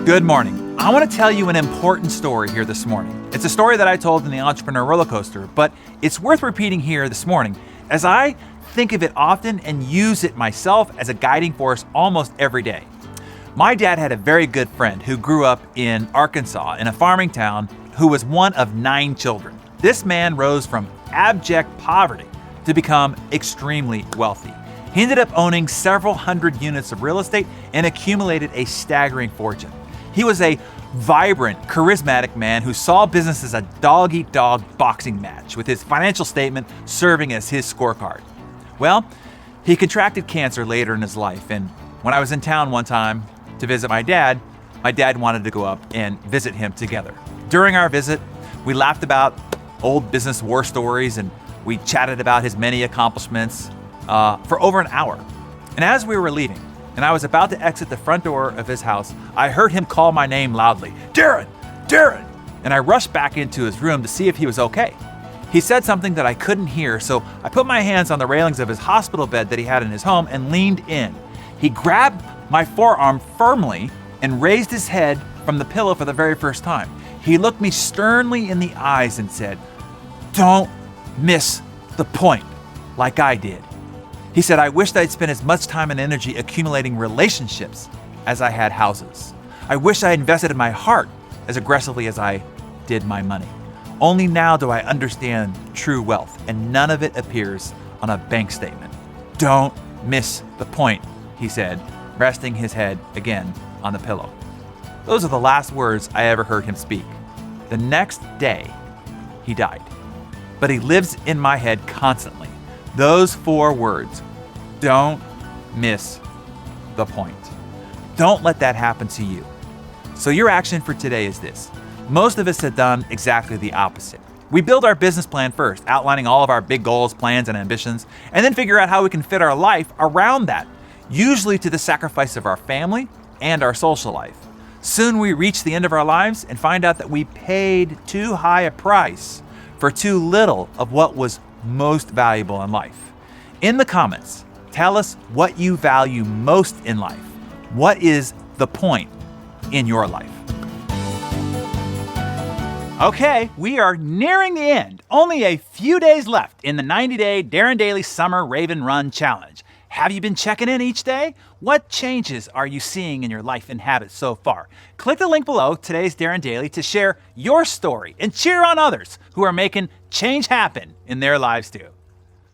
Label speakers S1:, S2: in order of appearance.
S1: Good morning. I want to tell you an important story here this morning. It's a story that I told in the Entrepreneur Roller Coaster, but it's worth repeating here this morning as I think of it often and use it myself as a guiding force almost every day. My dad had a very good friend who grew up in Arkansas in a farming town who was one of 9 children. This man rose from abject poverty to become extremely wealthy. He ended up owning several hundred units of real estate and accumulated a staggering fortune. He was a vibrant, charismatic man who saw business as a dog-eat-dog boxing match, with his financial statement serving as his scorecard. Well, he contracted cancer later in his life, and when I was in town one time to visit my dad wanted to go up and visit him together. During our visit, we laughed about old business war stories and we chatted about his many accomplishments for over an hour. And as we were leaving, and I was about to exit the front door of his house, I heard him call my name loudly, "Darren! Darren!" And I rushed back into his room to see if he was okay. He said something that I couldn't hear, so I put my hands on the railings of his hospital bed that he had in his home and leaned in. He grabbed my forearm firmly and raised his head from the pillow for the very first time. He looked me sternly in the eyes and said, "Don't miss the point like I did." He said, "I wished I'd spent as much time and energy accumulating relationships as I had houses. I wish I invested in my heart as aggressively as I did my money. Only now do I understand true wealth, and none of it appears on a bank statement. Don't miss the point," he said, resting his head again on the pillow. Those are the last words I ever heard him speak. The next day, he died. But he lives in my head constantly. Those 4 words, don't miss the point. Don't let that happen to you. So your action for today is this. Most of us have done exactly the opposite. We build our business plan first, outlining all of our big goals, plans, and ambitions, and then figure out how we can fit our life around that, usually to the sacrifice of our family and our social life. Soon we reach the end of our lives and find out that we paid too high a price for too little of what was most valuable in life. In the comments, tell us what you value most in life. What is the point in your life? Okay, we are nearing the end. Only a few days left in the 90-day Darren Daily Summer Raven Run Challenge. Have you been checking in each day? What changes are you seeing in your life and habits so far? Click the link below, today's Darren Daily, to share your story and cheer on others who are making change happen in their lives too.